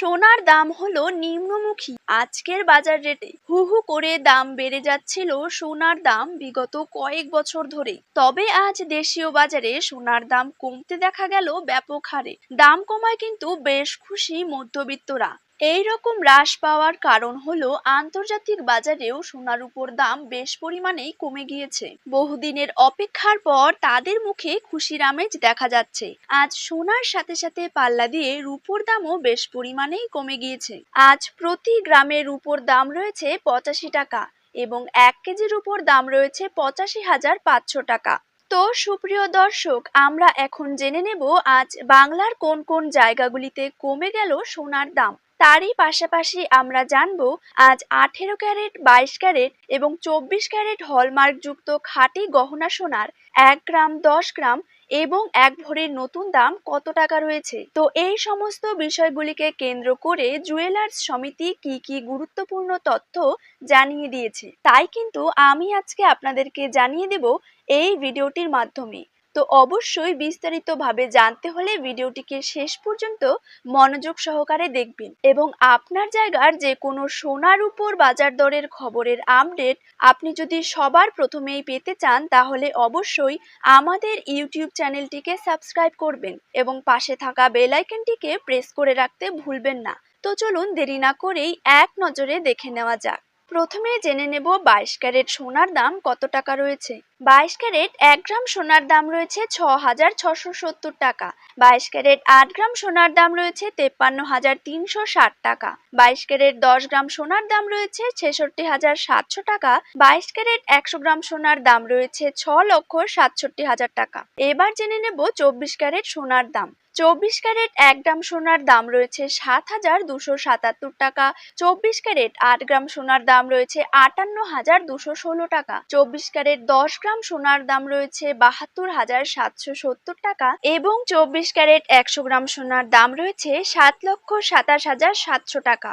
সোনার দাম হলো নিম্নমুখী। আজকের বাজার রেটে হু হু করে দাম বেড়ে যাচ্ছিল সোনার দাম বিগত কয়েক বছর ধরে। তবে আজ দেশীয় বাজারে সোনার দাম কমতে দেখা গেল ব্যাপক হারে। দাম কমায় কিন্তু বেশ খুশি মধ্যবিত্তরা। এই রকম হ্রাস পাওয়ার কারণ হলো আন্তর্জাতিক বাজারেও সোনার উপর দাম বেশ পরিমাণেই কমে গিয়েছে। বহুদিনের অপেক্ষার পর তাদের মুখে খুশির আমেজ দেখা যাচ্ছে। আজ সোনার সাথে সাথে পাল্লা দিয়ে রূপোর দামও বেশ পরিমাণেই কমে গিয়েছে। আজ প্রতি গ্রামের রূপোর দাম রয়েছে 85 টাকা এবং 1 কেজির উপর দাম রয়েছে 85,500 টাকা। তো সুপ্রিয় দর্শক, আমরা এখন জেনে নেব আজ বাংলার কোন কোন জায়গাগুলিতে কমে গেল সোনার দাম। তারই পাশাপাশি আমরা জানবো আজ 18 ক্যারেট, 22 ক্যারেট এবং 24 ক্যারেট হলমার্ক যুক্ত খাঁটি গহনা সোনার 1 গ্রাম, 10 গ্রাম এবং 1 ভরির নতুন দাম কত টাকা রয়েছে। তো এই সমস্ত বিষয়গুলিকে কেন্দ্র করে জুয়েলার্স সমিতি কি কি গুরুত্বপূর্ণ তথ্য জানিয়ে দিয়েছে, তাই কিন্তু আমি আজকে আপনাদেরকে জানিয়ে দেব এই ভিডিওটির মাধ্যমে। তো অবশ্যই বিস্তারিতভাবে জানতে হলে ভিডিওটিকে শেষ পর্যন্ত মনোযোগ সহকারে দেখবেন এবং আপনার জায়গার যে কোনো সোনার উপর বাজার দরের খবরের আপডেট আপনি যদি সবার প্রথমেই পেতে চান তাহলে অবশ্যই আমাদের ইউটিউব চ্যানেলটিকে সাবস্ক্রাইব করবেন এবং পাশে থাকা বেল আইকনটিকে প্রেস করে রাখতে ভুলবেন না। তো চলুন দেরি না করেই এক নজরে দেখে নেওয়া যাক। প্রথমে জেনে নেব 22 ক্যারেট সোনার দাম কত টাকা রয়েছে। 22 ক্যারেট 1 গ্রাম সোনার দাম রয়েছে 6,670 টাকা। 22 ক্যারেট 8 গ্রাম সোনার দাম রয়েছে 53,360 টাকা। 22 ক্যারেট 10 গ্রাম সোনার দাম রয়েছে 66,700 টাকা। 22 ক্যারেট 100 গ্রাম সোনার দাম রয়েছে 6,67,000 টাকা। এবার জেনে নেব 24 ক্যারেট সোনার দাম। 24 ক্যারেট 1 গ্রাম সোনার দাম রয়েছে 7,277 টাকা। 24 ক্যারেট 8 গ্রাম সোনার দাম রয়েছে 58,216 টাকা। 24 ক্যারেট 10 গ্রাম সোনার দাম রয়েছে 72,770 টাকা এবং 24 ক্যারেট 100 গ্রাম সোনার দাম রয়েছে 7,27,700 টাকা।